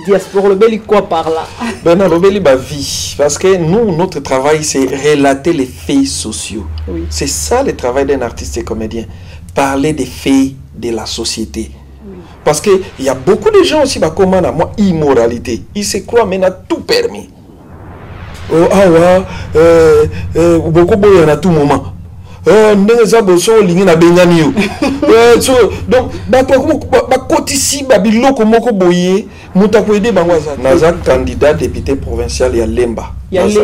diaspora, le bel quoi par là? Ben non, le bel ba vie. Parce que nous, notre travail, c'est relater les faits sociaux. Oui. C'est ça le travail d'un artiste et comédien. Parler des faits de la société. Oui. Parce qu'il y a beaucoup de gens aussi qui ont moi immoralité. Ils se croient maintenant tout permis. Oh, ah ouais, beaucoup de gens à tout moment. Donc, candidat député provincial il y a Lemba. Oui,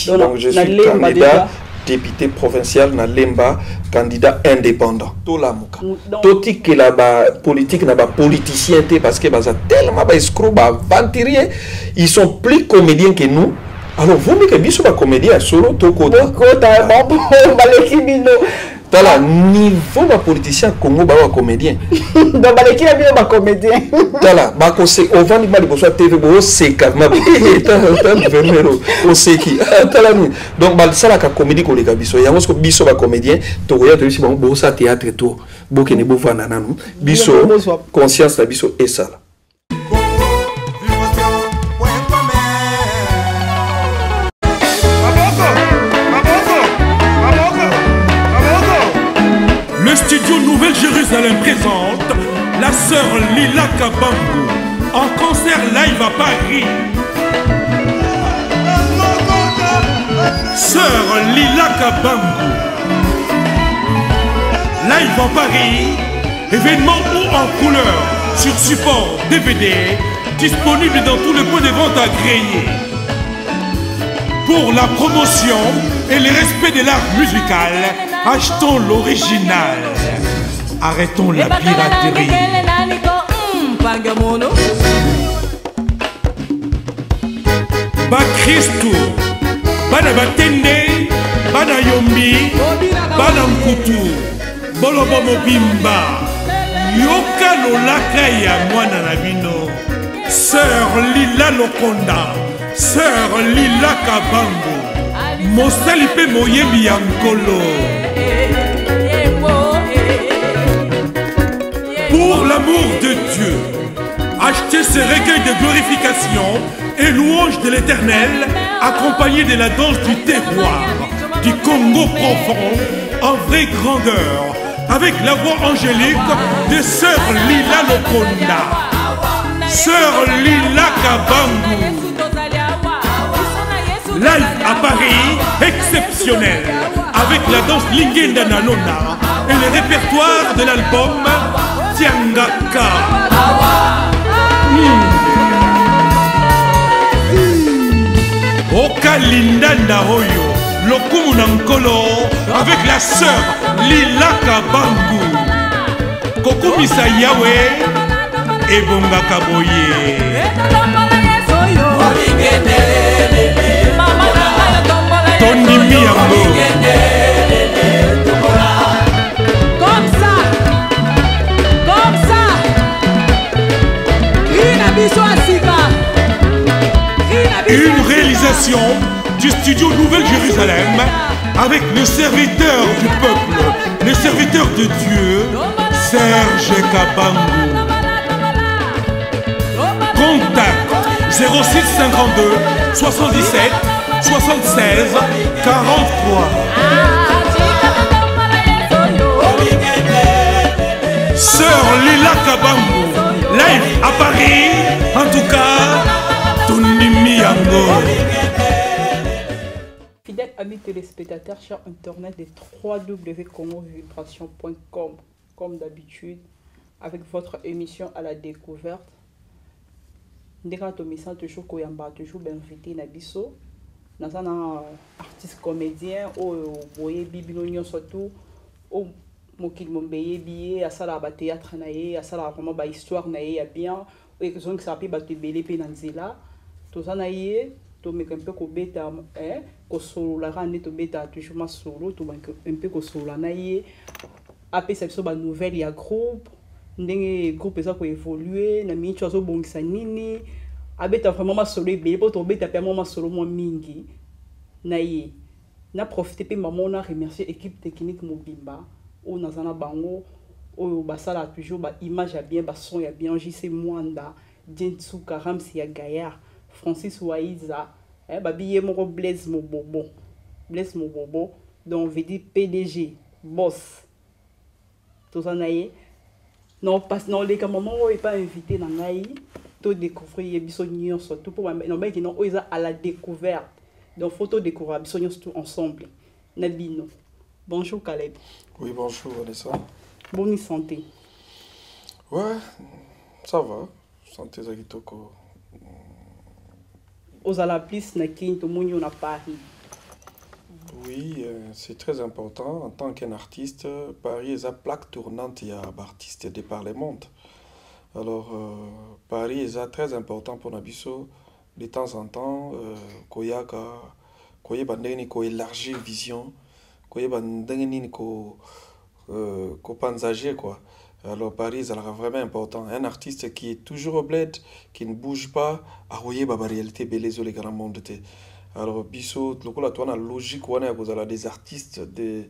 donc je suis candidat député provincial na Lemba, candidat indépendant. Toti que la politique n'a pas politicien parce que tellement escrocs, aventuriers, ils sont plus comédiens que nous. Alors, vous mettez que vous comédien solo, toko Tala niveau ba politicien Congo ba comédien. Donc baleki na bien ba comédien. Tala ba ko se on va ni ba ko so TV bo se ka ma tala vermero o se ki tala ni donc ba sala ka comédie ko le ka biso ya ngo biso ba comédien to ko ya to biso bo sa théâtre to bo ke ne bo vana nanu biso conscience la biso et ça. Le studio Nouvelle-Jérusalem présente la sœur Lila Kabangu en concert live à Paris. Sœur Lila Kabangu, live à Paris, événement haut en couleur sur support DVD, disponible dans tous les points de vente agréés. Pour la promotion et le respect de l'art musical, achetons l'original. Arrêtons la piraterie. Ba Christo, bana batende, bana yombi, bana mkutu, bolobo mobimba, yoka lolaka ya mwana na bino. Sœur Lila Lokonda, Sœur Lila Kabangu, mosali pe moyebi ya nkolo. Pour l'amour de Dieu, achetez ce recueil de glorification et louange de l'Éternel, accompagné de la danse du terroir, du Congo profond, en vraie grandeur, avec la voix angélique de Sœur Lila Lokonda, Sœur Lila Kabangu. Live à Paris, exceptionnel, avec la danse Lingenda Nanona et le répertoire de l'album Tiangaka. Oka Lindanda Hoyo, Lokumu Nankolo, avec la sœur Lila Kabangu. Kokumisa Yahweh et Bonga Kaboye. Tondimi yango. Comme ça. Une réalisation du studio Nouvelle-Jérusalem avec le serviteur du peuple, le serviteur de Dieu, Serge Kabangu. Contact 06 52 77 76 43. Sœur Lila Kabangu, live à Paris, en tout cas, Tondimi Yango. Fidèles amis téléspectateurs, chers internet des www.congovibration.com, comme d'habitude, avec votre émission à la découverte. Ndeka Tomisa toujours koyamba toujours invité na biso. Nazana artiste comédien o boye bibino nyonso tout o mokili mombeye biye asala ba théâtre na ye asala vraiment ba histoire na ye ya bien o exemple que ça peut ba te belé pe na nzela tozana ye to meka un peu ko beta ko solo la rane to beta toujours ma solo to un peu ko solo na ye après ça so ba nouvelle ya groupe ndenge groupe ça ko évoluer na mincho zo bongisa nini abeta vraiment ma solo be po to beta pe ma solo mo mingi na ye na profiter pe maman na remercier équipe technique mobimba o nazana bango o basala toujours ba image ya bien ba son ya bien JC Mwanda Djentsuka Ramsi ya Gaillard Francis Waiza babiye moko Blaise Mobobo donc veut dire PDG boss tout ça naie non parce non les moment où est pas invité dans ngai to découvrir biso nyonso tout pour non ben qui non oisa à la découverte donc photo découvrir biso nyonso tout ensemble nabino. Bonjour Caleb. Oui, bonjour Vanessa. Bonne santé. Ouais, ça va. Santé Zagitoko. Aux à la plus na Kinto Mounio na Paris. Oui, c'est très important. En tant qu'un artiste, Paris est la plaque tournante, il y a artistes de par le monde. Alors, Paris est très important pour Nabiso. De temps en temps, Koyaka, Koye Bandeni, ko élargir vision, Koye Bandeni, ko panzager, quoi. Alors Paris, c'est vraiment important. Un artiste qui est toujours au bled, qui ne bouge pas, à voyer la réalité, belezo les grands mondes. Alors biso, le la toile logique, on a des artistes de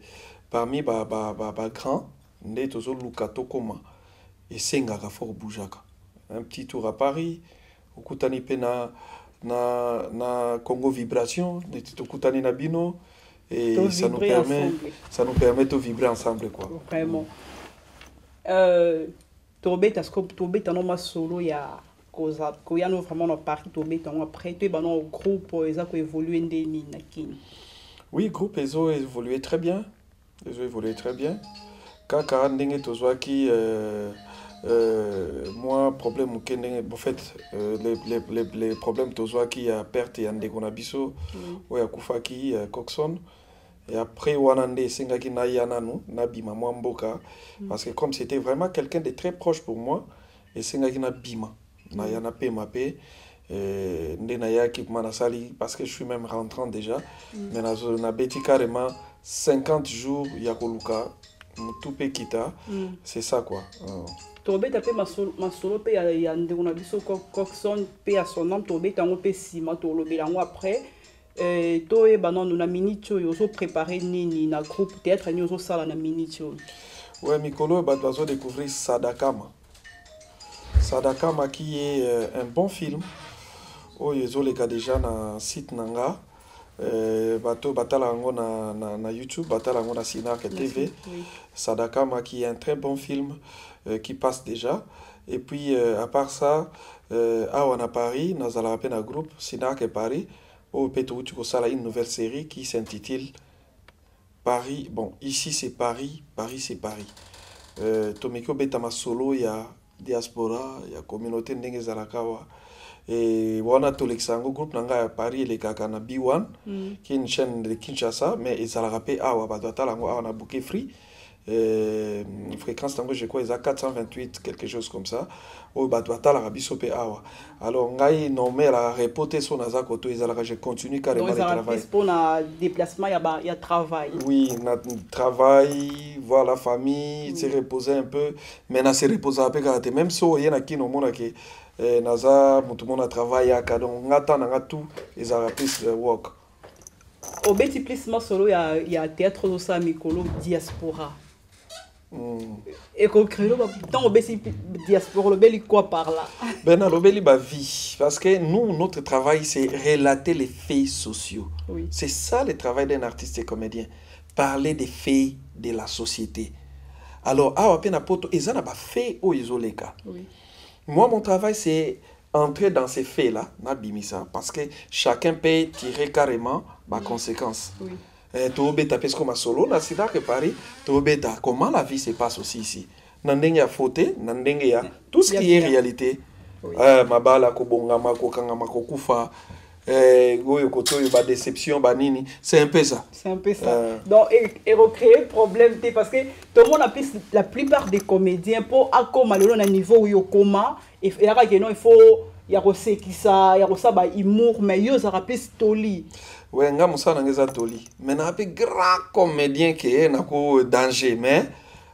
parmi grands, né tozo lukato koma et senga fort boujaka. Un petit tour à Paris, au Koutani pena na Congo Vibration, des Koutani Nabino. Et ça nous permet de vibrer ensemble, quoi. Vraiment. Tobé t'as non solo ya koza koya no vraiment no Paris tobé t'as après tu ban au groupe ça ko évoluer ndeni na kini. Oui, groupe ezo évolué très bien. Kaka ndenge tozwa ki moi problème que en fait les problèmes tozwa ki ya perte ya ndeko na biso ou ya kufaki Coxon. Et après, Wanande Sengaki Nayananu, Nabima Mwamboka, parce que comme c'était vraiment quelqu'un de très proche pour moi, et Sengaki Nabima, Nayana Pemape, Ndenaya Kipmanasali, parce que je suis même rentrant déjà, mais Nabeti carrément 50 jours Yakoluka, tout Pekita, c'est ça quoi. Tobe tapé ma solo pe ya ndekona biso Coxon pe à son nom tobe tango pe sima to lobelango après. Toi banon nous na minute yo so préparer nini na groupe théâtre ni so sala na minute. Ouais, Mikolo ba doit découvrir Sadakama qui est un bon film. Oh yezo les gars déjà na site nanga bato batala ngo na YouTube batala ngo na Sinak TV. Sadakama qui est un très bon film qui passe déjà. Et puis à part ça à Paris nous allons appeler un groupe Sinak et Paris. Au Pétou, tu as une nouvelle série qui s'intitule Paris. Bon, ici c'est Paris, Paris c'est Paris. Tomiko Betama Solo, il y a diaspora, il y a communauté Ndenge Zalakawa. Et Wana Tolexango, groupe Nanga Paris, les Kakana B1, qui est une chaîne de Kinshasa, mais ils ont rappelé Awa, Badwatalango, Awa Bouquet Free. Fréquence tango je crois ils a 428 quelque chose comme ça au batwata la biso pe awa alors ngai nommé la reporter son azak auto ils allaient je continue carrément le travail pour na déplacement il y a travail oui na travail voir la famille se reposer un peu mais na se reposer un peu car même so yena kino mona ke naza mutu mona travail ya donc ngata na tout ils allaient plus work au beti plus solo il y a théâtre au sa Mikolo diaspora. Et qu'on crée dans le diaspora, le bel quoi par là? Ben le bel vie parce que nous notre travail c'est relater les faits sociaux. Oui. C'est ça le travail d'un artiste et comédien, parler des faits de la société. Alors à peine à poto ils en a pas fait au isoleka. Oui. Moi mon travail c'est entrer dans ces faits là, n'abimisa parce que chacun peut tirer carrément ma conséquence. Oui. Tobeta parce que ma solo na sida que Paris Tobeta comment la vie se passe aussi ici nandenge ya faute nandenge ya tout ce qui est réalité mabala ko bongama ko kangama ko kufa goyo koto ba déception ba nini c'est un peu ça donc et recréer problème parce que tout le monde a la plupart des comédiens pour akoma le na niveau yo koma et là que non il faut il y a aussi qui ça il y a aussi ba humour mais yo ça rappelle toli. Ouais, nga musana ngeza toli. Mais na pe grand comédien qui na ko danger mais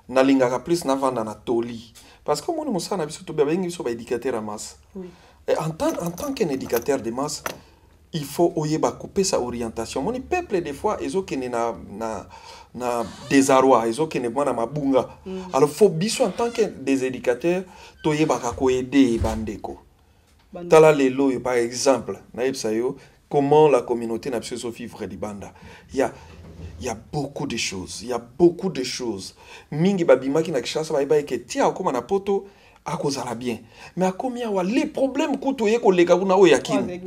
na linga plus na vanda na toli. Parce que moi musana biso to bengi biso ba éducateur à masse. Oui. Et en tant qu'un éducateur de masse, il faut oyeba couper sa orientation. Mon peuple des fois ezo kene na désarroi, ezo kene na mabunga. Alors faut biso en tant que des éducateurs toyeba ka ko aider bandeko. tala lelo par exemple comment la communauté n'a pas vivre libanda. Il y a beaucoup de choses, mingi babima ki na kishasa ba ke tia ko na poto akozala bien, mais a combien les problèmes kuto ye ko leka kuna o yakini.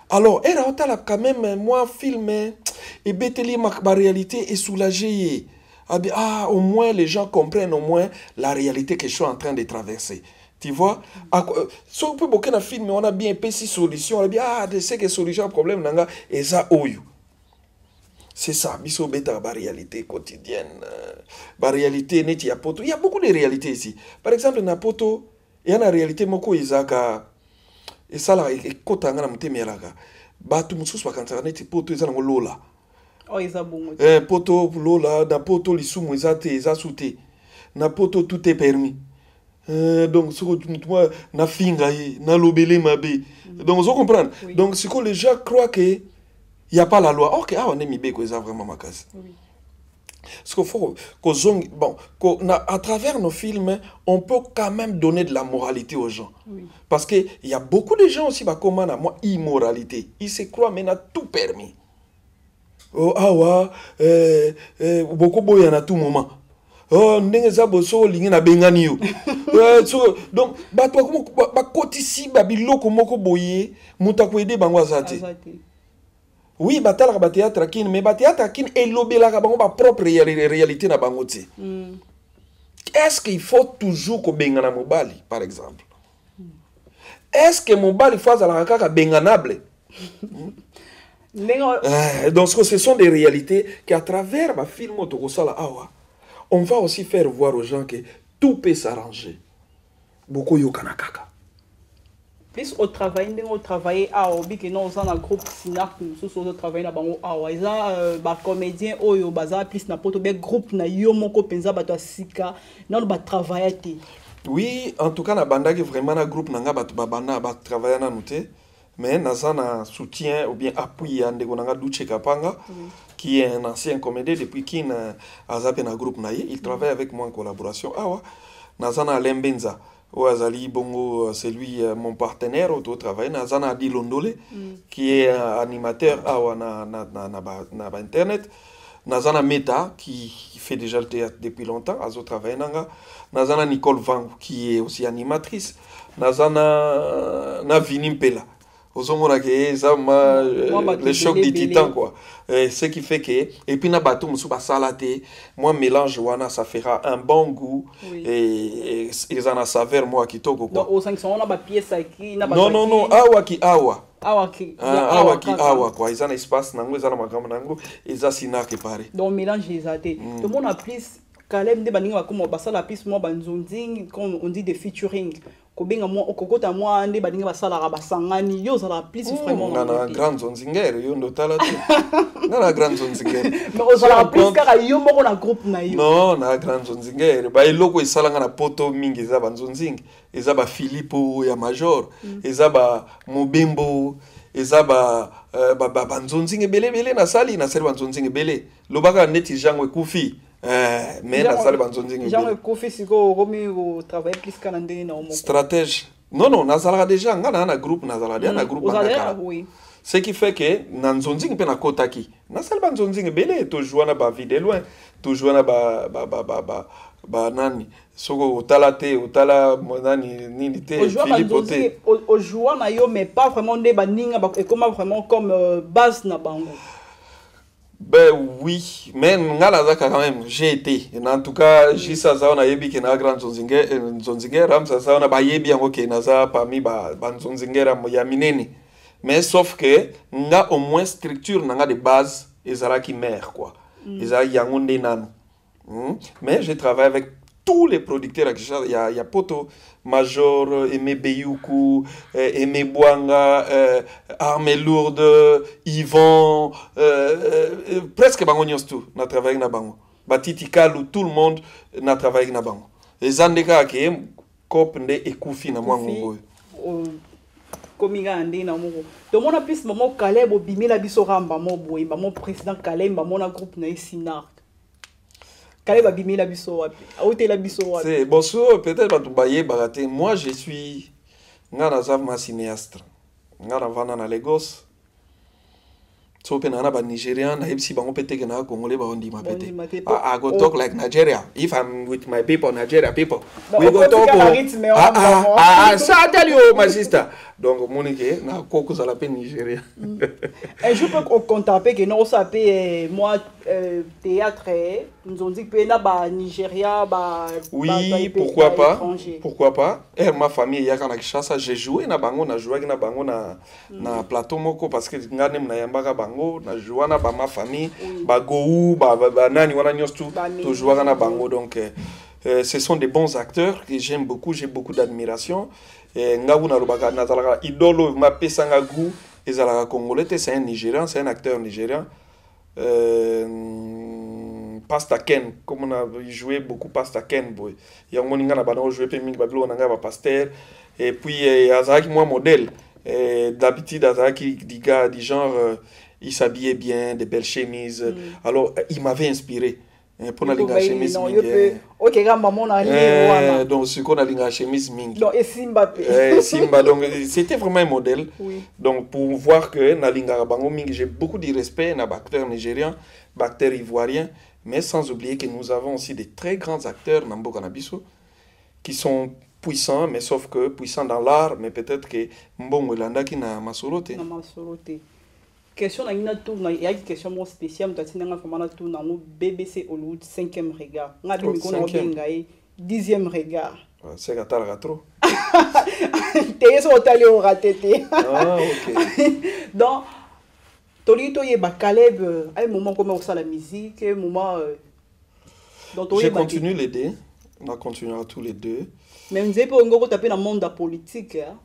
Alors era otala quand même moi film et beteli ma réalité est soulagée. Ah, au moins les gens comprennent au moins la réalité que je suis en train de traverser. Tu vois, si on peut beaucoup de films, on a bien pesé solution, on a bien de ce que solution problème nanga et ça oyo. C'est ça, biso beta la réalité quotidienne, la réalité neti ya poto. Il y a beaucoup de réalités ici. Par exemple, na poto, il y a une réalité moko izaka et ça là et kota ngana mutemelaka. Batu mususu bakantaka neti poto izana ngolola. Oh, ils ont bon. Poto lola, na poto lisumu izate izasute. Na poto tout est permis. Donc moi na finga na lobele mabe. Donc vous comprenez. Oui. Donc c'est que les gens croient que il y a pas la loi. OK, on est mibé que ça vraiment ma case. Oui. Parce qu'il faut à travers nos films, on peut quand même donner de la moralité aux gens. Oui. Parce que il y a beaucoup de gens aussi bah comment à moi immoralité. Ils se croient mais n'a tout permis. Oh awa beaucoup boy à tout moment. Oh ndenge za boso lingi na bengani yo. Donc ba toi comme ba kotisi ba biloko moko boye muta ko aider bango azati. Oui ba tala ba théâtre kin mais ba théâtre kin elobela ka bango ba propre réalité na bango ti. Est-ce qu'il faut toujours ko bengana mobali par exemple? Est-ce que mobali faut ala ka benganable? Donc ce sont des réalités qu'à travers ma film on va aussi faire voir aux gens que tout peut s'arranger. Beaucoup yokanakaka. Plus au travail, on travaille à Obi que nous sommes dans le groupe Sinak, nous sommes travailler là bango awa. Ils ont ba comédien oyo baza plus na poto be groupe na yo moko penza bato sika non ba travailler te. Oui, en tout cas na banda que vraiment na groupe nanga bato babana ba travailler na nuté. Mais Nazana soutien ou bien appui à Ndegonanga Douche Kapanga, qui est un ancien comédien depuis qu'il a zappé un groupe naïe. Il travaille avec moi en collaboration. Nazana Lembenza, ou Azali Bongo, c'est lui mon partenaire au travail. Nazana Adi Londole, qui est animateur na internet. Nazana Meta, qui fait déjà le théâtre depuis longtemps, Azo travaille nanga. Nazana Nicole Vang, qui est aussi animatrice. Nazana Navinim Pela. Le choc des titans quoi. Ce qui fait que et puis na bateau musuba salate moi mélange wana ça fera un bon goût. Oui. Et ils en a saveur moi qui toko quoi. Donc au 500 on a ba pièce qui na ba non awa ki awa quoi ils en espace nango ils en makambo nango ils asina que pareil. Donc mélange les athées. Tout le monde a plus Kalem de baninga comme basala piste moi banzonding comme on dit de featuring. Kobenga moi okokota moi ande baninga basala basangani yo za la plus vraiment na grand zonzinger yo ndotala te na grand zonzinger mais osala plus car yo moko na groupe na yo non na grand zonzinger ba eloko isalanga na poto mingi za banzonzing eza ba Philipo ya major eza ba Mobembo eza ba banzonzing belé na sali na sali banzonzing belé lobaka neti jango ekufi mais na sali banzonzing jango ekufi siko romi au travail plus kanande na omo stratège non na sala déjà ngana na groupe na sala na groupe na oui ce qui fait que na nzonzing pe na kotaki na sali banzonzing belé to joua na ba vie de loin to joua na ba nani soko otalate otala monani nini te Philippe au joueur na yo mais pas vraiment des baninga et comment vraiment comme base na bango. Ben oui, mais ngala zaka quand même j'ai été en tout cas jisa za na yebi ke na grand zonzinger ramsa za na ba yebi yango ke na za parmi ba zonzinger ya minene mais sauf que nga au moins structure nga de base ezala ki mère quoi ezala yango nde nanu. Mais je travaille avec tous les producteurs. Il y a Poto, Major, Aimé Beyoukou, Aimé Bouanga, Armé Lourde, Yvon, presque Bangonios tout, n'a travaillé avec Bango. Batiti Kalou, tout le monde n'a travaillé avec Bango. Et Zandeka qui est Kopende et Koufi na Mwango. Kominga ande na moko. To mona plus maman Caleb obimela biso ramba mo boy, maman président Caleb, maman na groupe na Sinar. Caleb abimela biso wapi? Aote la biso wapi? C'est bon peut-être pas tout bailler baraté. Moi je suis nga naza ma cinéaste nga navanda na Lagos so pe na ba Nigerian na yebisi bango pete ke na Congolais ba ondima pete. I go talk like Nigeria. If I'm with my people, Nigeria people, we go talk. So I tell you, my sister. Donc Monique na koko za la pe Nigeria. Et je peux compter que non ça peut moi théâtre nous ont dit que na ba Nigeria ba. Oui, pourquoi pas? Pourquoi pas? Et ma famille ya kana Kinshasa, j'ai joué na bango na joué na bango na plateau moko parce que ngane na yambaka bango na joué na ba ma famille ba Gou ba nani wana nyostu to joué na bango donc ce sont des bons acteurs que j'aime beaucoup, j'ai beaucoup d'admiration. Ngabu na lobaka na zalaka idolo ma pesanga Gou ezalaka congolais, c'est un Nigérian, c'est un acteur nigérian. Pasta Ken, comme on a joué beaucoup Pasta Ken boy. Il y a un moninga na bana joué pe mingi babilo na ba pasteur et puis azaki moi modèle d'habitude azaki diga du genre il s'habillait bien, des belles chemises. Alors il m'avait inspiré. Pour la linga chemise mingi. OK, maman na donc ce qu'on a linga chemise mingi. Donc et Simba Simba donc c'était vraiment un modèle. Oui. Donc pour voir que na linga bango mingi, j'ai beaucoup de respect na acteurs nigériens, acteurs ivoiriens, mais sans oublier que nous avons aussi des très grands acteurs na mboka na biso qui sont puissants, mais sauf que puissants dans l'art, mais peut-être que mbongo landa ki na masolote. Na masolote. Question il y a une question moins spéciale BBC Hollywood 5e regard. On a 10e regard. C'est que trop. T'es sur le au raté. Ah OK. Donc Tolito y ba Caleb à un moment comment on sait la musique, un moment je continue les deux. On continuera tous les deux. Mais vous avez pas encore tapé dans le monde de la politique hein?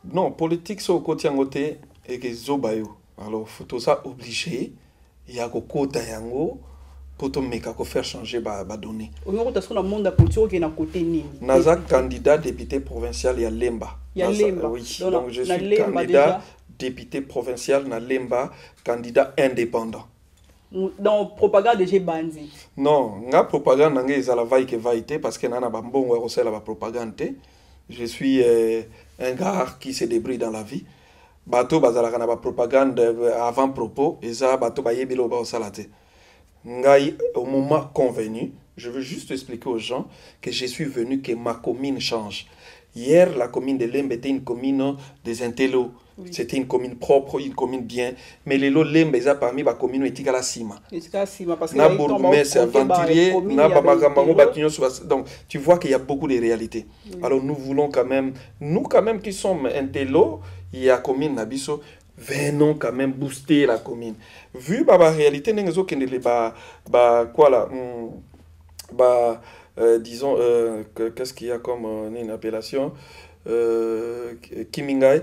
Non, politique c'est au côté en côté et que zobayo. Alors, il faut tout ça obligé. Il y a un côté yango pour faire changer les données. On a un monde de politique qui est à côté ni. Naza candidat député provincial il y a Lemba. Il y a Lemba. Oui. Donc je suis candidat député provincial na Lemba, candidat indépendant. Donc propagande de bandi. Non, la propagande nanga ezala vai que vaité parce que nana ba mbongo ekosala ba propagande. Je suis un gars qui se débrouille dans la vie. Bato bazalaka na ba propagande avant propos et ça bato ba yebilo ba osalate. Ngai au moment convenu, je veux juste expliquer aux gens que je suis venu que ma commune change. Hier la commune de Lemba était une commune des intellos. Oui. C'était une commune propre, une commune bien, mais les lots Lemba eza parmi ba commune etika la sima. Etika sima parce que na bourgmestre c'est aventurier, na bamakambango batinyo donc tu vois qu'il y a beaucoup de réalités. Oui. Alors nous voulons quand même qui sommes intellos, il y a commune Nabiso, venons quand même booster la commune. Vu la réalité, disons, qu'est-ce qu'il y a comme une appellation Kimingai.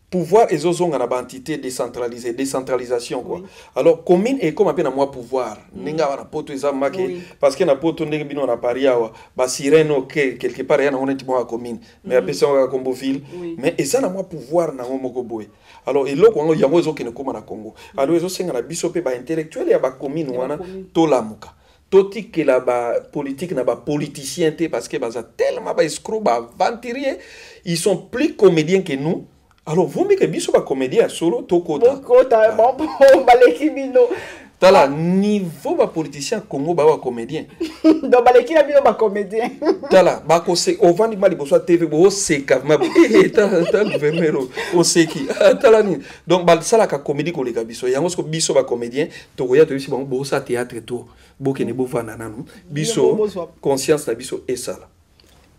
Pouvoir et zozong en entité décentralisée, décentralisation quoi. Oui. Alors commune est comme appelle à moi pouvoir. Ninga wana poto ezamake parce que na poto ndenge bino na pariawa ba sireno quelque part ya na on est moi commune mais après ça on Combo ville mais eza na moi pouvoir na ngomoko boy. Alors eloko ngo yango ezo kene koma na Congo. Alors ezo senga na biso pe ba intellectuel ya ba commune wana to lamuka. Toti que la ba politique na ba politicien parce que baza tellement ba escroc ba aventurier, ils sont plus comédiens que nous. Alors, vous mettez biso ba comédien solo tokota. Tokota, bon, baleki bino. Tala niveau ba politicien Congo ba comédien. Donc baleki na bino ba comédien. Tala ba ko se ovandi mali boso TV bo seka ma ta gouverneur o seki. Tala ni. Donc ba sala ka comédie ko leka biso. Yango sko biso ba comédien to koya to biso ba bo sa théâtre to. Bo kene bo vana nanu. Biso conscience na biso et ça.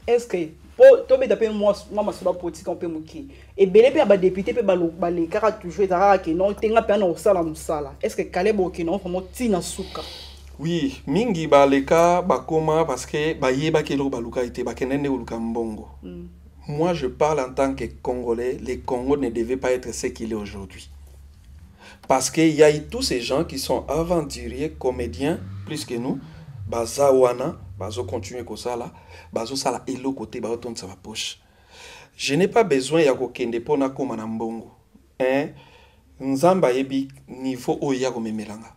Est-ce que pour tomber d'après moi sur la politique on peut moquer et belé pe ba député pe ba les kara toujours ezara que non tenga pe na osala musala est-ce que Caleb ok non vraiment tina suka oui mingi ba leka ba koma parce que ba yeba ke lo ba luka ite ba kenene uluka mbongo. Moi je parle en tant que Congolais, les Congos ne devaient pas être ce qu'il est aujourd'hui parce que il y a tous ces gens qui sont aventuriers comédiens plus que nous bazawana bazo continuer comme ça là bazo sala elo côté ba otonde sa poche. Je n'ai pas besoin ya ko kende pona koma na mbongo nzamba yebi niveau oya ko memelanga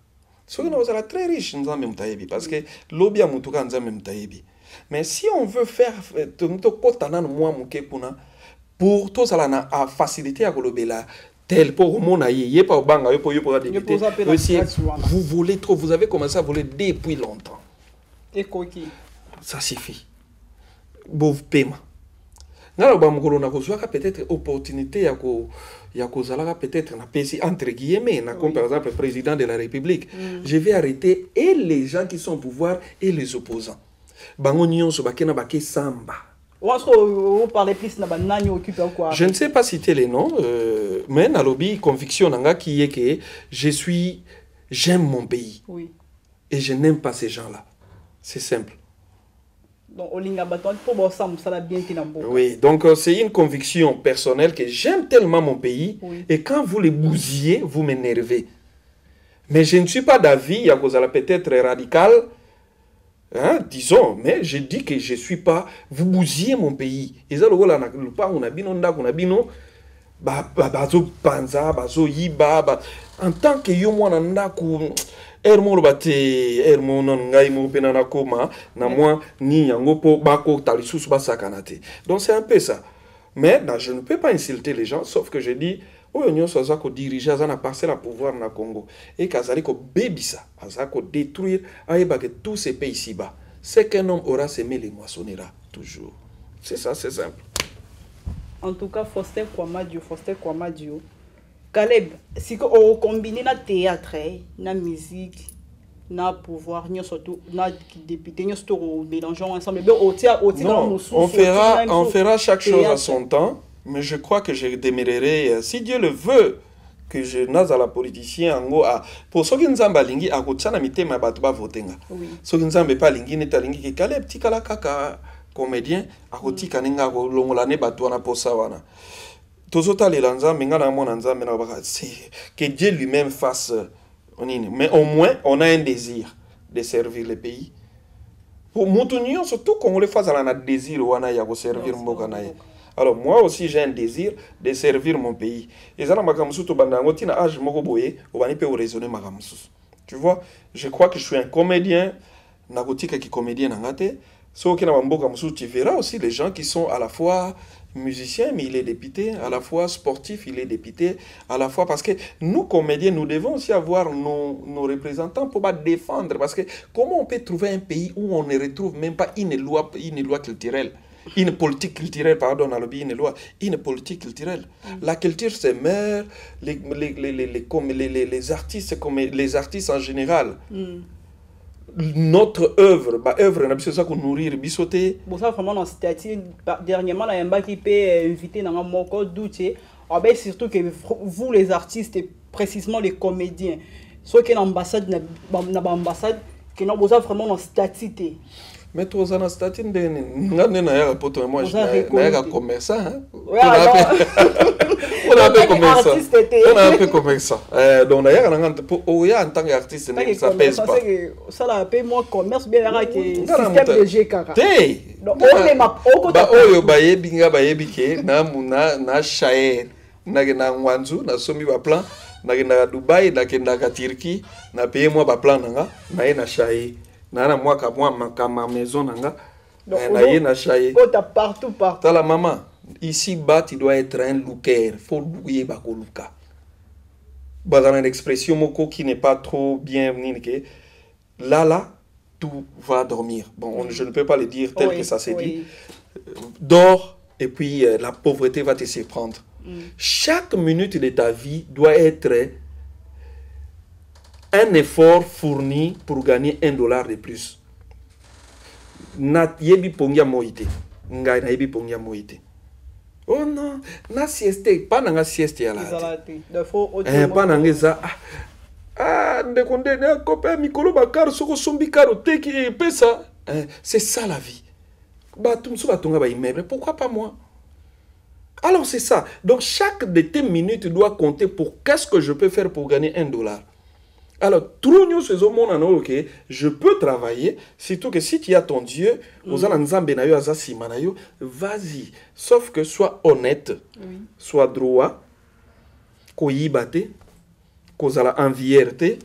so que nous sommes très riche nzambe mutayebi parce que lobia mutuka nzambe mutayebi mais si on veut faire to kota na moi muke puna pour tout ça na a facilité à kolobela tel pour mon aïe pas au banga pour débuter vous voulez trop, vous avez commencé à voler depuis longtemps et coquille ça suffit beau paiement ngalo ba mukolo na kozwa peut-être opportunité ya kozala peut-être na pesi entre guillemets na comme par exemple président de la République je vais arrêter et les gens qui sont au pouvoir et les opposants bango nyonso bakena bake samba. Vous parlez plus de nani occupé quoi? Je ne sais pas citer les noms, mais na lobby conviction nanga qui est que j'aime mon pays. Oui. Et je n'aime pas ces gens-là. C'est simple. Donc oui, donc c'est une conviction personnelle que j'aime tellement mon pays et quand vous les bousillez, vous m'énervez. Mais je ne suis pas d'avis à cause de la peut-être radical. Hein, disons, mais je dis que je ne suis pas, vous bousillez mon pays. Et ça, le pas on a bino, en tant que yo moi nanda ku ermo bate ermo non ngai mo penana koma na moi ni yango po bako talisusu basakanate. Donc c'est un peu ça. Mais non, je ne peux pas insulter les gens, sauf que je dis Oyo soza ko diriger za na parcelle à pouvoir na Congo et kazali ko bebisa aza ko détruire ayeba que tous ces pays ici-bas. C'est qu'un homme aura semé les moissonnera toujours. C'est ça, c'est simple. En tout cas, Faustin Kwamadio. Caleb, si on combine na théâtre, na musique, na pouvoir, surtout na député, nous surtout mélangeons ensemble. Non, on fera chaque chose à son temps. Mais je crois que je démérerai, si Dieu le veut, que je n'aille à la politicien en a pour ceux qui ne sont pas lingi à côté de la mité ma batba votenga. Ceux qui ne sont pas lingi n'est pas lingi qui calé petit kala kaka comédien à côté kaninga longolane batouana pour sawana. Tous autres les lanza mengana mon lanza mena c'est que Dieu lui-même fasse mais au moins on a un désir de servir le pays. Pour Moutounion surtout qu'on le fasse à la désir ou ana ya ko servir mbokanaye. Alors moi aussi j'ai un désir de servir mon pays. Et ça tu vois, je crois que je suis un comédien, tu verras aussi les gens qui sont à la fois musiciens, mais il est député, à la fois sportif, il est député, à la fois parce que nous comédiens, nous devons aussi avoir nos représentants pour défendre. Parce que comment on peut trouver un pays où on ne retrouve même pas une loi culturelle? Une politique culturelle, pardon, on a une loi, une politique culturelle. La culture, c'est mère, les artistes, les artistes en général. Notre œuvre, on a besoin de nourrir, bisoter. Bon, ça, vraiment, dans cette dernièrement, il y a un qui peut inviter dans mon code d'outils. Surtout que vous, les artistes, et précisément les comédiens, ceux qui sont l'ambassade, qui ont besoin vraiment dans cette mais toi, on a statut de n'ayant pas moi, je n'ai pas commerçant. On a un peu commerçant. On a un peu commerçant. Donc d'ailleurs, en tant qu'artiste, ça pèse pas. Ça la paye moins commerce bien que système de GKK. Donc oyo baye binga baye bike na muna na shaer na gena ngwanzu na somi ba plan na gena Dubai na gena Turquie na paye moi ba plan nanga na na shaer. Na moi ma maison nanga na chaye partout la maman ici bas tu dois être un looker faut louer ba ko luka dans une expression moko qui n'est pas trop bien que là tout va dormir bon je ne peux pas le dire tel que ça s'est dit dors et puis la pauvreté va te surprendre chaque minute de ta vie doit être un effort fourni pour gagner $1 de plus. Na yebi pongia moite. Ngai na yebi pongia moite. Oh non, na sieste, pas na sieste ya la. Pas na ngeza. Ndekonde na copain mikolo bakaro soko sombi karo teki pesa. C'est ça la vie. Ba tumso batonga ba immeuble, pourquoi pas moi? Alors c'est ça. Donc chaque de tes minutes doit compter pour qu'est-ce que je peux faire pour gagner $1. Alors, tout nous faisons mon anneau, ok, je peux travailler, surtout que si tu as ton Dieu, vas-y. Sauf que sois honnête, sois droit, koyibate, kozala envierté,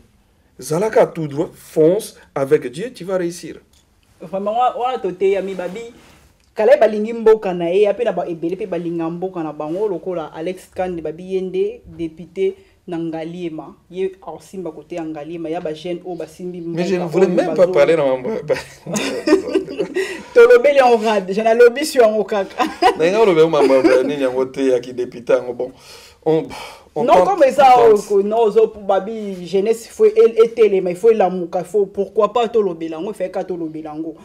zalaka tout droit, fonce avec Dieu, tu vas réussir. Vraiment, on a toté, ami babi. Caleb balingi mboka na ye apena ba ebele pe balinga mboka na bango lokola Alex Kane babiyende député Nangaliema ye orsimba côté Angaliema ya ba jeune o basimbi mboka. Mais je ne voulais même pas parler dans mon Tolobeli en rade, je n'ai lobby sur un okaka. N'enga lobe mama ni yango te ya ki député bon. Non comme ça non zo pour babi jeunesse faut etele mais il faut la muka faut pourquoi pas tolobelango fait ka tolobelango.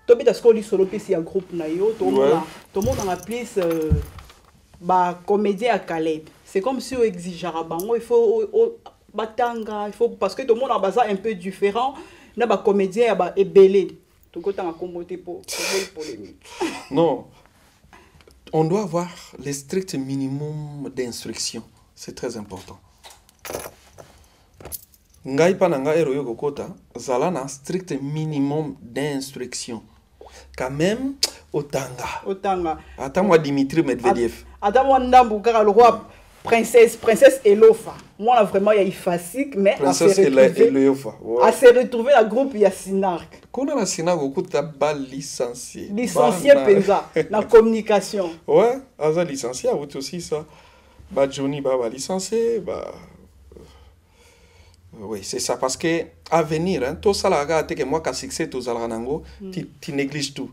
Tobita skoli solo pesi ya groupe na yo tout le monde en a plus ba comédien à Caleb. C'est comme si on exigeait bango il faut batanga il faut parce que tout le monde a bazar un peu différent na ba comédien ba ebelé tout côté en communauté pour polémique. Non. On doit avoir les stricts minimum d'instruction. C'est très important. Ngai pananga ero yo kokota zala na strict minimum d'instruction. Quand même Otanga. Attends moi Dimitri Medvedev. Attends moi Ndambu car le roi princesse Elofa. Moi là vraiment il y a Ifasik mais princesse Elofa. A se retrouver la groupe il y a Sinark. Kuna na Sinark okuta ba licencié. Licencié pesa la communication. Ouais, aza licencié a aussi ça. Ba Johnny ba licencié ba oui, c'est ça parce que à venir hein, tout ça là que moi ka succès tout ça nango tu négliges tout.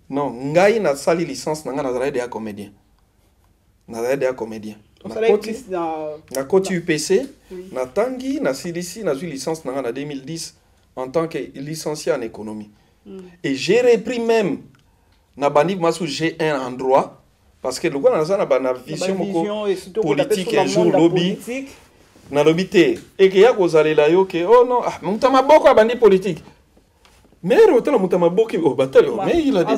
Non, ngai na sali licence nanga na zaide ya comédien. Na zaide ya comédien. Na koti UPC, na tangi na CDC na licence nanga na 2010 en tant que licencié en économie. Et j'ai repris même na bandi masu G1 en droit parce que le quoi na vision politique un jour lobby na lobité et que ya kozalela yo que oh non mutama boko abandi politique mais rotala mutama boko o batalo mais il a des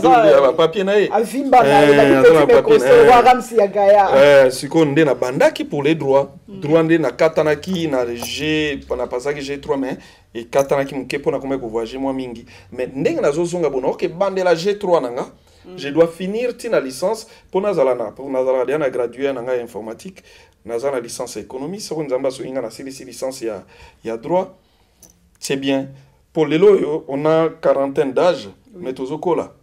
papiers na avimba na ramsi ya gaya siko nde na bandaki pour les droits droit nde na katanaki na G pana pasaki G3 mais et katanaki mkepo na komeka voyager moi mingi mais ndenge nazozonga bona OK bande la G3 nanga je dois finir tina licence pour nazala na graduer nanga informatique nazana licence économie c'est une zamba so inga na licence ya droit c'est bien pour les lots on a quarantaine d'âge mais tozokola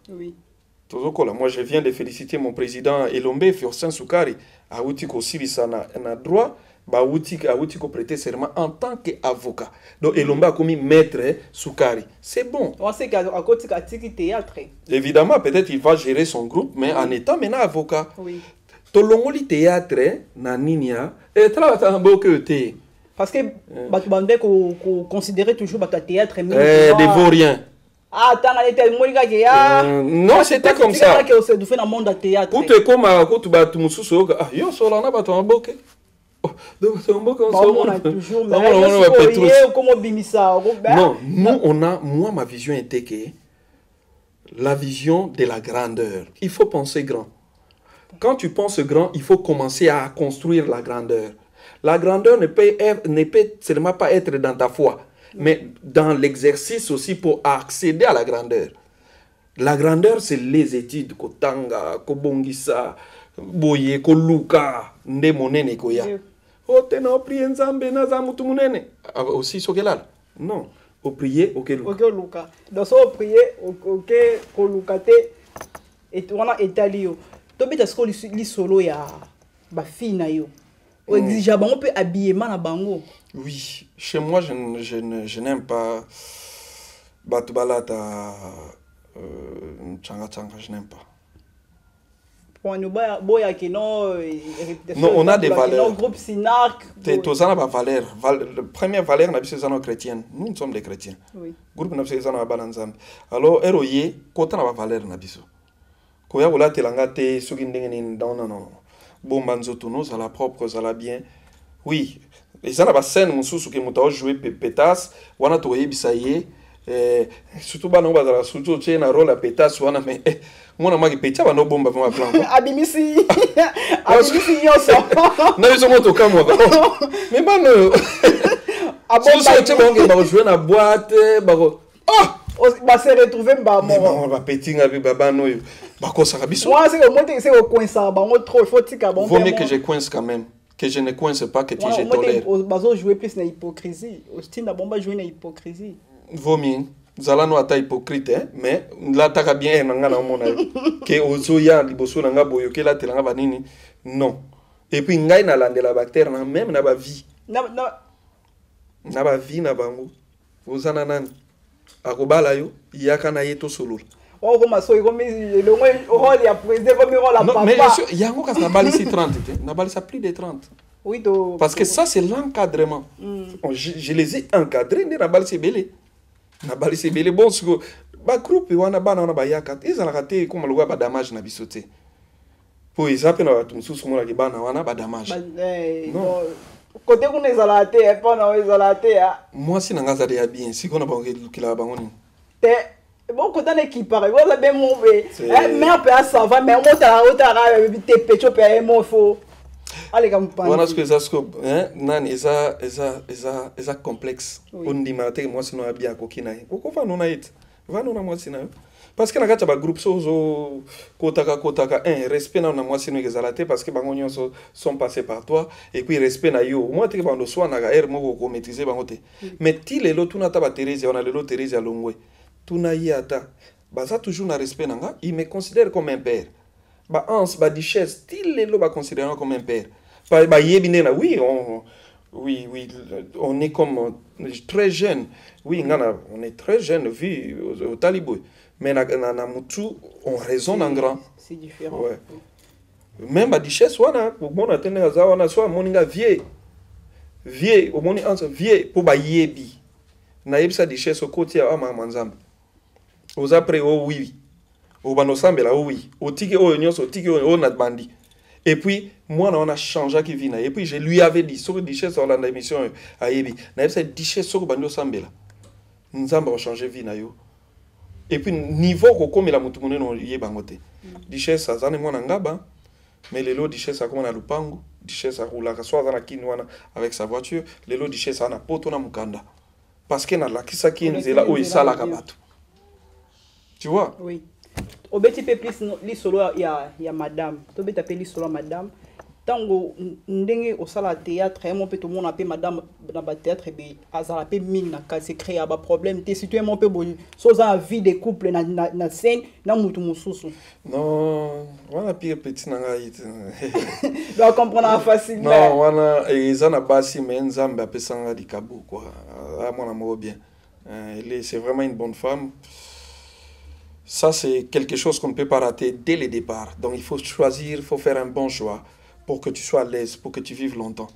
tozokola moi je viens de féliciter mon président Elombe Fiorcin Soukari a outi ko silisa na droit ba outi ko prêter serment en tant qu'avocat donc Elombe a commis maître Soukari c'est bon on sait qu'à côté de théâtre évidemment peut-être il va gérer son groupe mais en étant maintenant avocat tolongoli théâtre na ninia et travailler un beau côté parce que batubande ko considérer toujours bata théâtre des vauriens non c'était comme ça que c'est fait dans monde de théâtre pour te comme à côté batu mususu yo sola na batu mboke donc c'est un mboke on a toujours non nous on a moi ma vision était que la vision de la grandeur il faut penser grand. Quand tu penses grand, il faut commencer à construire la grandeur. La grandeur ne peut seulement pas être dans ta foi, mais dans l'exercice aussi pour accéder à la grandeur. La grandeur, c'est les études. Kotanga, Kobongisa, Boye, Koluka, Ndemonene, Koya. Oh, t'es non, prier Nzambe, Nazamutu Munene. Aussi, Sokelal. Non. Au prier, au Keluka. Donc, au prier, au Koluka, et on a étalé. Tobita sko li solo ya ba fille na yo. O exige bango peut habillement na bango. Oui, chez moi je n'aime pas batubalata changa je n'aime pas. Non, on a des valeurs. Groupe Sinark. Tous on a valeur. La première valeur na biso zana chrétienne. Nous sommes des chrétiens. Oui. Groupe na biso zana balanzam. Alors eroye kota na valeur na biso. Koya wala telanga te soki ndenge ni non bomba nzoto no za la propre za la bien oui les ana ba scène mususu ke muta jouer pétasse wana to yebisa ye surtout ba no ba za surtout che na rôle pétasse wana mais mona maki petia ba no bomba vraiment plan abimisi yoso na biso moto kamwa mais ba no abomba che ba nge ba jouer na boîte ba va se retrouver on va petit avec baba no bako sakabiso moi c'est au moins c'est au coin ça ba trop il faut tika bon vaut mieux que je coince quand même que je ne coince pas que tu je tolère bazo jouer plus na hypocrisie au style na bomba jouer na hypocrisie vaut mieux Zalano ata hypocrite, hein, mais là t'as bien nanga na mona que ozoya liboso nanga boyoke la telanga banini non. Et puis ngai na landela bactère na même na ba vie. Na ba vie na bango. Ozana nani akobala yo yaka na yeto solo. Oh comment so comme le rôle ya président comme rôle la papa. Mais yango kas na bali 30, na bali ça plus de 30. Oui, parce que ça c'est l'encadrement. Je les ai encadrés na bali c'est belé. Na bali c'est belé bon ce ba groupe wana bana na ba yaka ezala raté comme le ba damage na bisoté. Pour exemple na batu mususu mona ki bana wana ba damage. Non. Côté qu'on est zalaté pas na zalaté ah. Moi si nanga zali ya bien si qu'on a ba kila bango ni. Bon côté l'équipe pareil voilà bien mauvais. Mais on peut ça va mais on monte te pecho pe mo fo. Allez comme pas. Voilà ce que ça hein nan eza complexe. On dit matin moi sinon a bien kokina. Pourquoi non naït? Va non na moi sinon. Parce que na kata ba groupe sozo kotaka un respect na moi sinon ezalate parce que bango nyonso sont passés par toi et puis respect na yo. Moi te bando so na ga moko ko maîtriser bango te. Mais ti lelo tuna ta ba Thérèse on a lelo Thérèse ya Longwe. Tuna yata. Baza toujours na respect nanga, il me considère comme un père. Ba ans ba duchesse ti lelo ba considérant comme un père. Ba yebine na oui on est comme très jeune. Oui, on est très jeune vu au Talibou. Mais na mutu on raisonne en grand. C'est différent. Ouais. Même la duchesse wana bon atene za wana so moninga vieux au moni ansa vieux pour ba yebi. Na yebisa duchesse au côté à manzamba. Aux après oui. Au bano sambela oui. Au tike o nyonso tike o na bandi. Et puis moi on a changé qui vient et puis je lui avais dit sur duchesse dans l'émission à yebi. Na yebisa duchesse sur bando sambela. Nzamba va changer vie na yo. Et puis niveau ko comme la mutu moneno yebangote. Duchesse azane mwana ngaba mais lelo duchesse akoma na lupango, duchesse akula ka soit na kinwana avec sa voiture, lelo duchesse ana poto na mukanda. Parce que na la kisa kinzela o isala ka bato. Tu vois? Oui. Obeti pe plus li solo ya madame. To beta pe li solo madame. Tango ndenge au sala théâtre mon pe tout monde appelle madame dans ba théâtre be azala pe ming na ka se créer ba problème te situé mon pe bon so za vie de couple na scène na mutu mususu. Non, wana pire petit na ngai. Donc comprendre facilement. Non, wana ezana basi mais nzambe apesanga dikabu quoi. Ah mon amour bien. C'est vraiment une bonne femme. Ça c'est quelque chose qu'on ne peut pas rater dès le départ. Donc il faut choisir, il faut faire un bon choix. Pour que tu sois à l'aise, pour que tu vives longtemps.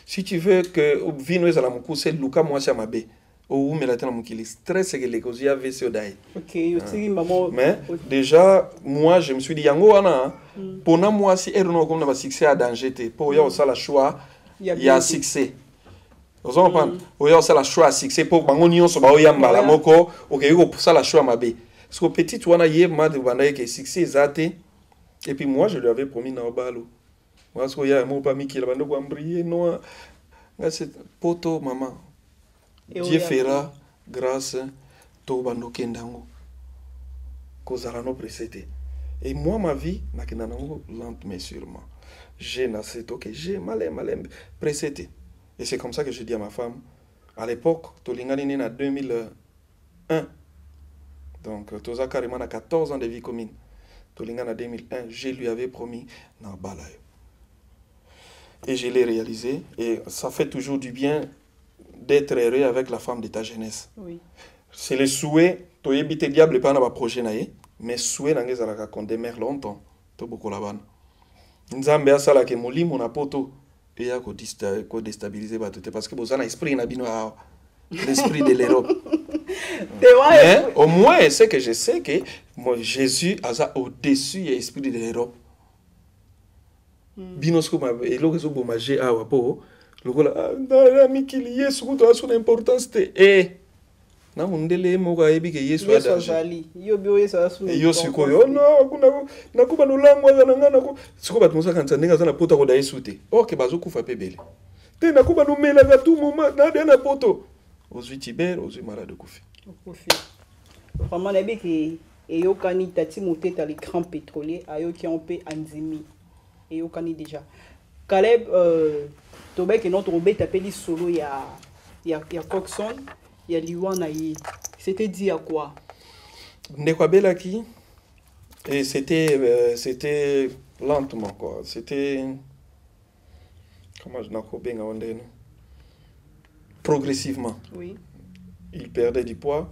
Si tu veux que vino est à la moukou, c'est Luka moi c'est ma bé. Ou mais la tena moukili stress et les causes y avait ce daï. OK, aussi maman. Mais déjà moi je me suis dit yango wana pour na moi si erno comme na succès à danger te pour ya ça la choix il y a succès. Vous comprenez? O ya ça la choix succès pour bango nyonso ba o ya mbala moko OK yo pour ça la choix ma bé. Parce que petit wana ye ma de banda que succès zate et puis moi je lui avais promis na obalo. Parce qu'il y a un mot pas mis qui va briller, non. C'est poto, maman. Dieu fera grâce to bando kendango. Kozarano précédé. Et moi, ma vie, n'a qu'un lente mais sûrement. J'ai nassé, ok, j'ai malin précédé. Et c'est comme ça que je dis à ma femme, à l'époque, Tolingani né en 2001. Donc, Toza carrément a 14 ans de vie commune. Tolingani en 2001, je lui avais promis, na balayo. Et je l'ai réalisé. Et ça fait toujours du bien d'être heureux avec la femme de ta jeunesse. Oui. C'est le souhait. Tu es habité diable pas dans le projet. Mais souhait n'a qu'on demeure longtemps. Tu es beaucoup là-bas. Nzambe a sala ke moli mon apoto. Et a ko déstabiliser parce que vous avez un esprit l'esprit de l'Europe. Mais au moins, c'est que je sais que moi, Jésus a au-dessus de l'esprit de l'Europe. Binosco ma elo que so bomager awa po lokola na mikili Yesu ko to son importance te na mundele mo ga ebi ke Yesu ada jali yo bio Yesu asu yo siko yo no kuna na kuba no langwa na ngana ko siko bat musa kanza ndinga zana pota ko da Yesu te OK bazo kufa pebele te na kuba no mela ga tout moment na de na poto ozwi tiber ozwi malade kufi vraiment na bi ke eyo kani tati moteta les grands pétroliers ayo qui ont pe anzimi et au Cani déjà. Caleb, Tobek et notre Robert appelé solo il y a Coxon ya liwana yi. C'était dit à quoi? Ndekwabela qui? Et c'était lentement quoi. C'était comment je n'en progressivement. Oui. Il perdait du poids.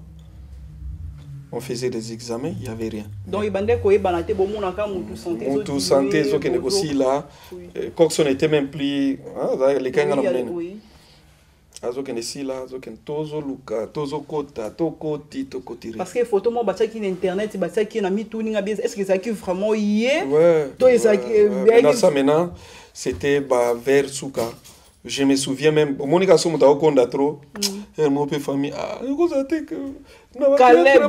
On faisait des examens, il n'y avait rien. Donc il bandait quoi? Il banate bon mon encore mon santé. Mon santé, ce qui négocie là. Coxon était même plus. Les kangas n'ont oui. Azo kenesi là, azo ken tozo luka, tozo kota, tokoti, tokotiri. Parce que photo moi bâti qui internet, bâti qui na mis tout ninga bien. Est-ce que ça qui vraiment yé? Ouais. Toi ça qui. Maintenant ça maintenant, c'était vers Souka. Je me souviens même, Monica Soumouta au Konda trop. Elle m'a fait famille. Ah, vous avez que. Caleb.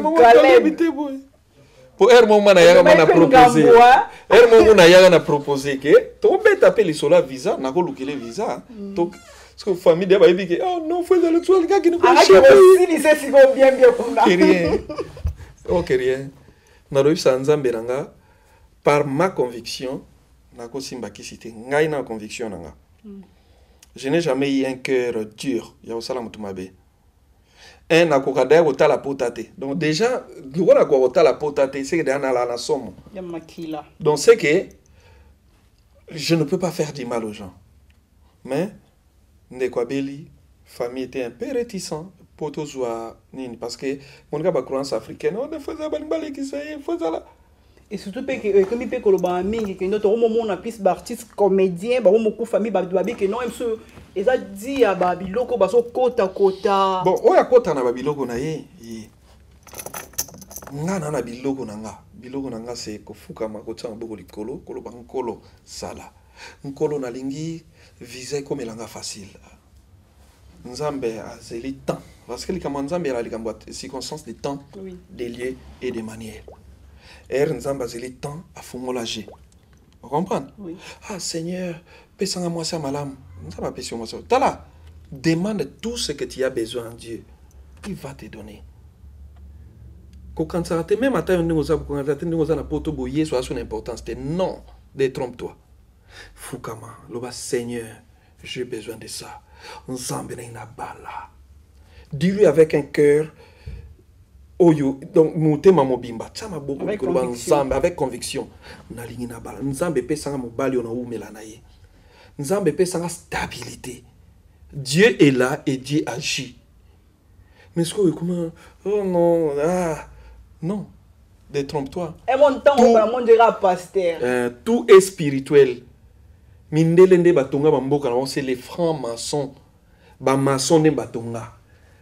Pour Hermon a proposé. Hermon a proposé que. Tu peux taper les solar visa, n'a pas le visa. Donc, parce que la famille d'Aba dit oh non, faut aller sur le gars qui nous connaît. Ah, si bien pour là. Rien. Ok, rien. N'a pas eu ça en Zamberanga. Par ma conviction, n'a pas simba qui cité. N'a une conviction nanga. Je n'ai jamais eu un cœur dur. Il y a aussi la mutumabe. Un akokada ota la potate. Donc déjà, le roi ota la potate, c'est que derrière la somme. Donc c'est que je ne peux pas faire du mal aux gens. Mais Ndekwabeli, famille était un peu réticent pour tout ça parce que mon gars croyance africaine, on faisait balibali qui ça faisait là. Et surtout que comme il peut que le banning que notre moment on a plus d'artistes comédiens ba beaucoup famille ba que non monsieur ils a dit à babiloko ba so kota bon oya kota na babiloko na ye ngana na biloko nanga c'est kofuka makota boko likolo kolo ba nkolo sala nkolo na lingi visa comme elanga facile nzambe azeli temps parce que les kamanzambe la likambo circonstances de temps des lieux et des manières. Nzamba zeli temps à fumolager. Vous comprenez? Oui. Ah Seigneur, pèsanga moi ça malam. Nzamba pèsanga moi ça. Tala, demande tout ce que tu as besoin en Dieu. Il va te donner. Quand ça te même attends on na poto boyer soit son importance, non, détrompe-toi. Fukama, loba Seigneur, j'ai besoin de ça. Nzamba na bala. Dis-lui avec un cœur Oyo, donc motema mobimba tama beaucoup avec conviction nalingi na bala nzambe pe sanga mobali ona umela na ye nzambe pe sanga stabilité. Dieu est là et Dieu agit. Mais ce que comment oh non non, détrompe-toi. Et mon temps on dira pasteur. Tout est spirituel. Mindelende batonga bamboka na c'est les francs-maçons. Ba maçon ne batonga.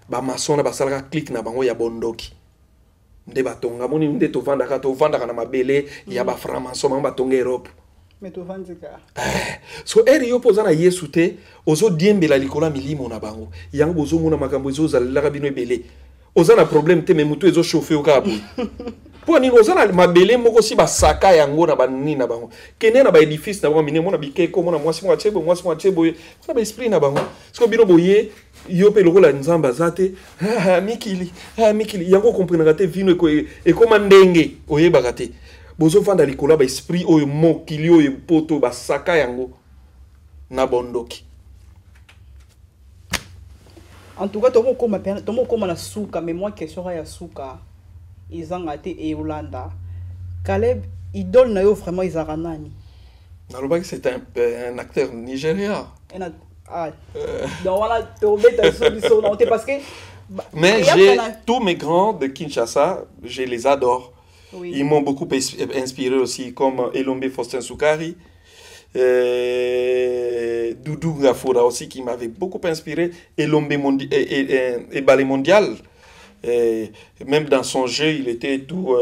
Ba maçon na basalaka clique na bango ya bondoki. Nde batonga moni nde to vanda na mabele ya ba franc-maçon ba batonga Europe. Mais to vandika. So eri yo poza na Yesu te ozo diembela likola milimo na bango. Yango bozo mona makambo ezo zalaka bino ebele. Oza na problème te me mutu ezo chauffer okabu. Po ni oza na mabele moko si ba saka yango na banini na bango. Kene na ba édifice na bango mine mona bikeko mona mwasi mwa chebo na ba esprit na bango. Sko bino boye yo pe lokola nzamba zate mikili yango comprendre te vino e koma ndenge oyeba te bozo vanda likola ba esprit oyo mokili oyo poto ba saka yango na bondoki. En tout cas tomo koma na suka mais moi question ya suka izanga te e Yolanda Caleb idole na yo vraiment izara nani? Naloba que c'est un acteur nigérien. Donc voilà, parce que mais tous mes grands de Kinshasa, je les adore. Oui. Ils m'ont beaucoup inspiré aussi, comme Elombe Faustin Soukari, Doudou Gafoura aussi, qui m'avait beaucoup inspiré, Elombe et Ballet Mondial. Même dans son jeu, il était tout.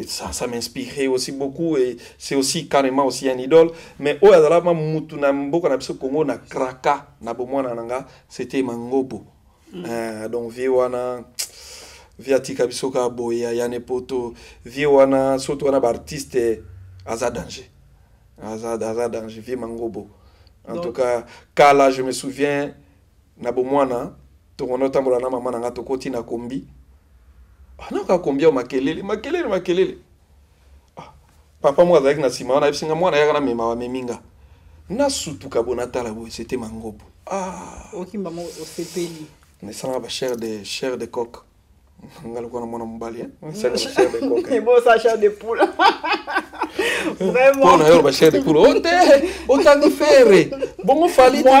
Ça m'inspirait aussi beaucoup et c'est aussi carrément aussi un idole. Mais au Adalama Mutuna Mboka Nabiso Congo na Kraka na Bomwana Nanga, c'était Mangobo. Donc Viwana Viatika Bisoka Boya Yane Poto, Viwana surtout un artiste Azadanger. Azadanger, Vie Mangobo. En tout cas, Kala, je me souviens, na Bomwana. On a tambola na mama nanga tokoti na kombi. Na ka kombi o makelele. Papa moi avec na sima na bisinga mwana ya na mema wa meminga. Na sutuka bonata la boy c'était Mangobo. Okimba mo o sepeli. Mais ça va chair de coq. On a le quoi mon balien. C'est chair de coq. C'est bon ça chair de poule. Vraiment. On a eu chair de poule. On t'a dit faire. Bon, on fallait. Moi, on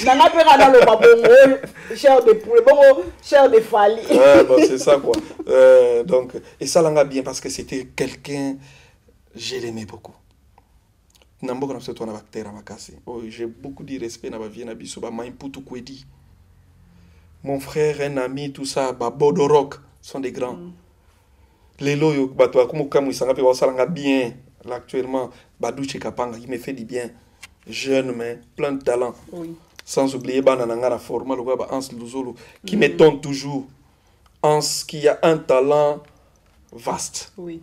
a pas dans le babongo chair de poule. Bon, chair de fali. Ouais, bon, c'est ça quoi. Donc, et ça l'a bien parce que c'était quelqu'un, je l'aimais beaucoup. J'ai beaucoup de respect dans ma vie. Mon frère, un ami, tout ça, Bodorok, sont des grands. Les loyaux, bien, là, actuellement, Badouche Kapanga, il me fait du bien. Jeune, mais plein de talent. Oui. Sans oublier Banananga Forma, le Hans Luzolo, qui m'étonne toujours. Hans, qui a un talent vaste. Oui.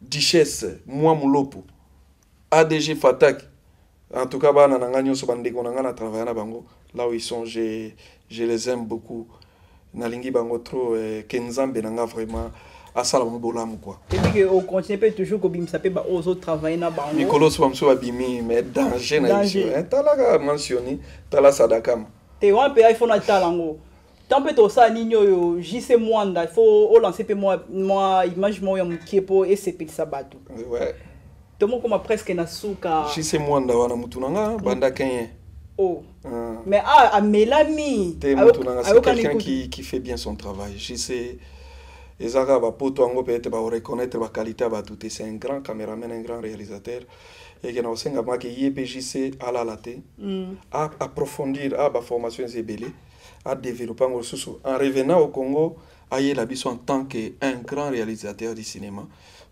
Duchesse, moi, Moulopo. ADG Fatak. En tout cas, là où ils sont, je les aime beaucoup. Nalingi bango trop Kenzambe nanga vraiment à salam bolam quoi. Et puis on continue toujours que bim sapé ba aux autres travailler na bango. Nicolas Swamso abimi mais danger na ici. Talaga mentionné tala sadakam. Te wan pe iPhone na talango. Tant peut to ça nino yo JC Mwanda, il faut lancer pe moi image moi ya mkepo et c'est pe sabato. Ouais. Tout le monde comme presque na souka. JC Mwanda wana mutunanga banda kenye. Oh. Mais à Mélanie. C'est quelqu'un qui fait bien son travail. Je sais, Ezara va peut-être reconnaître la qualité de tout. C'est un grand caméraman, un grand réalisateur. Et qui a aussi un qui YPJC à la latte, à approfondir la formation zébélé, à développer en ressources. En revenant au Congo, à y l'habitude en tant qu'un grand réalisateur du cinéma.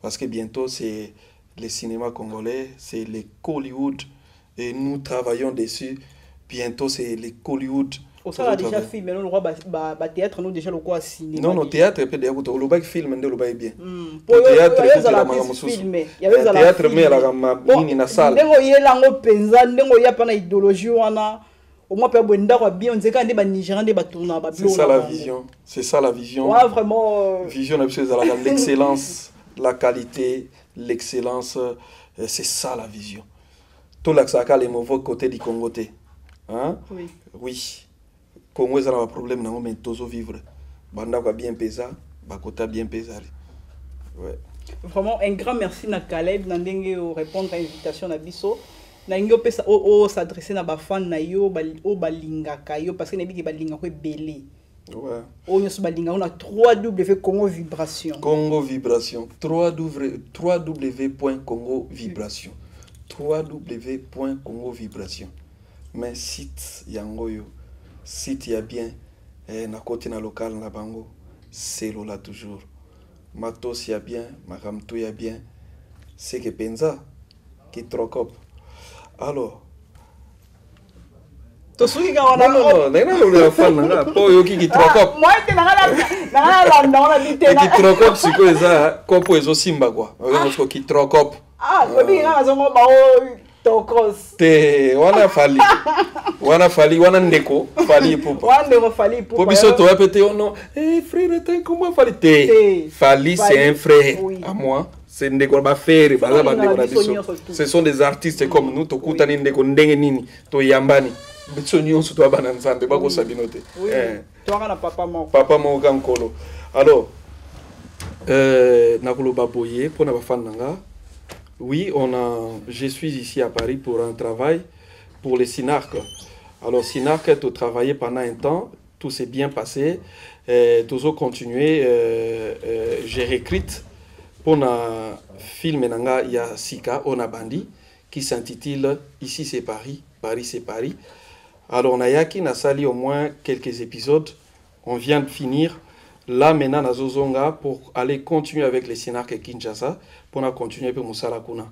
Parce que bientôt, c'est le cinéma congolais, c'est le Hollywood. Et nous travaillons dessus. Bientôt, c'est les Hollywood. Ça a déjà filmé, nous, le théâtre, nous, déjà, le quoi cinéma. Non, le théâtre, peut être le film, le bail bien. Le théâtre, il y avait la théâtre, mais il y a la salle. Il y a la pensa, il y a pas idéologie, au moins, on dit c'est ça la vision. C'est ça la vision. Ouais, vraiment. Vision, l'excellence, la qualité, l'excellence. C'est ça la vision. Tout l'accès les mauvais côtés du Congo. Hein? Oui. Oui. Congo est un problème, mais tous vivre. Banda va bien peser, Bakota bien peser. Ouais. Vraiment un grand merci na Caleb Nandenge répondre à l'invitation na biso. Na ngo pesa o s'adresser na ba fan na yo balinga kayo parce que na biki balinga ko belé. Ouais. O nyoso balinga on a 3W Congo Vibration. Congo Vibration. 3W.Congo Vibration. www.Congo Vibration. Mais site yangoyo, site ya bien, na côté na local na bango, c'est là toujours. Matos ya bien, makamto ya bien, c'est que penza, qui trocop. Alors, to suki ga wana non, le fan na po yo qui trocop. Moi te na la ditena. Qui trocop siko eza, kopo ezo simba quoi. Parce qui trocop. Ah, kobi nga zongo ba o tokos. Te wana fali wana ndeko fali popo. Wana ndeko fali popo. Popo biso to répéter non. Frère t'es comment fali te. Fali c'est un frère à moi. C'est ndeko ba frère baza ba ndeko na biso. Ce sont des artistes comme nous to kutani ndeko ndenge nini to yambani. Biso nyonso to bana nzambe ba ko sabinote. To wana papa mo kankolo. Alors nakolo baboye pona ba fan nanga. Oui, je suis ici à Paris pour un travail pour les SINARC. Alors, SINARC a travaillé pendant un temps, tout s'est bien passé. Tout a continué, j'ai recruté pour un film, il y a Sika, Onabandi, qui s'intitule Ici c'est Paris, Paris c'est Paris. Alors, on a yaki, na sali au moins quelques épisodes. On vient de finir. Là, maintenant, à Zozonga, pour aller continuer avec les SINARC et Kinshasa, pour continuer pour Moussala Kuna.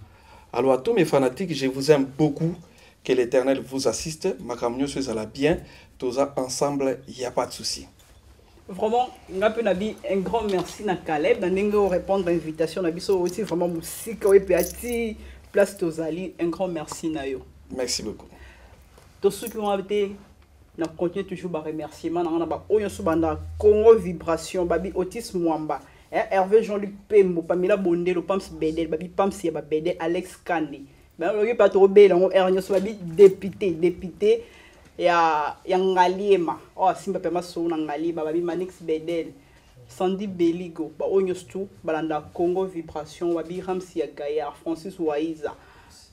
Alors, à tous mes fanatiques, je vous aime beaucoup. Que l'Éternel vous assiste. Makamnyo soit la bien. Tous ensemble, il n'y a pas de souci. Vraiment, un grand merci à Caleb. Nous répondre à l'invitation. Nous aussi vraiment musique et place Tozali. Un grand merci à vous. Merci beaucoup. Tous ceux qui ont été. On continue toujours à remercier. Congo Vibration, Babi Otis Mwamba, Hervé Jean-Luc Pembo, Pamela Bondelo, Pams Bedel, Babi Pams Yaba Bedel, Alex Kane. Député. ya ngaliema oh simba pema so na ngaliba babi Manix Bedel Sandy Beligo ba onyostu balanda Congo Vibration babi Ramsi ya Gaillard Francis Waiza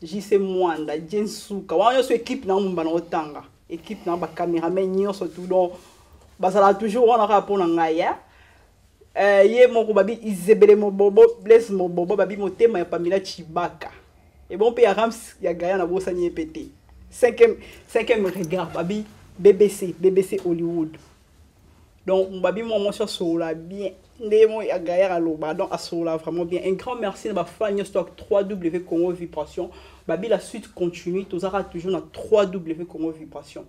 JC Mwanda Jensuka wa so équipe na mumba na otanga équipe na ba cameraman nyonso tout donc basala toujours on a rapport na ngaya ye moko babi Izebele Mobobo Blaise Mobobo babi motema ya Pamela Chibaka et bon pe ya Rams ya Gaillard na bosa nye pété cinquième regard babi BBC Hollywood donc babi moi mention sur la bien ndemo ya Gaillard à loba donc à sur la vraiment bien un grand merci na ba fan stock 3W Congo Vibration babi la suite continue tozara toujours na 3W Congo Vibration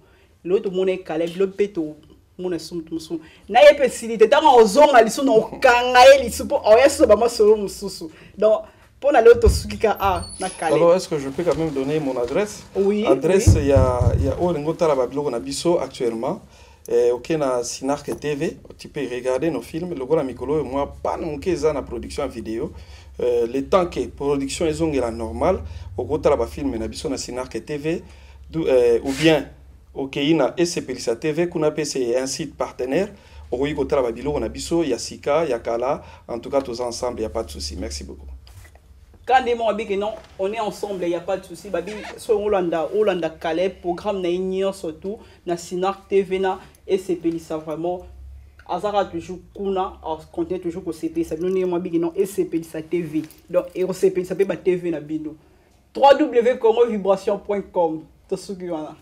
l'autre mon est Caleb le peto mon est sum na ye facilité tant ozonga liso na kangaye liso po oyeso ba masolo mususu donc pour aller au Tosukika A, alors, est-ce que je peux quand même donner mon adresse? Oui. Adresse, il y a Olengota la Babylone na Bisso actuellement. Ok, na Sinark TV. Tu peux regarder nos films. Le Gola Mikolo et moi, pas non qu'eza na production vidéo. Le temps que production est la normale, au Gota la film na Bisso na Sinark TV, ou bien ok na SCPLISA TV, qu'on appelle c'est un site partenaire. Au Gota la Babylone na Bisso, il y a Sika, il y a Kala. En tout cas, tous ensemble, il n'y a pas de souci. Merci beaucoup. Quand non, on est ensemble, il n'y a pas de souci. Babi, sur Hollanda Calais, programme na surtout, na Sinark TV na SCPLISA vraiment. Azara toujours kuna, continue toujours au CPLISA. Nous n'avons pas non SCPLISA TV. Donc, et au CPLISA TV na bino. www.congovibration.com. Tout ce qui est là.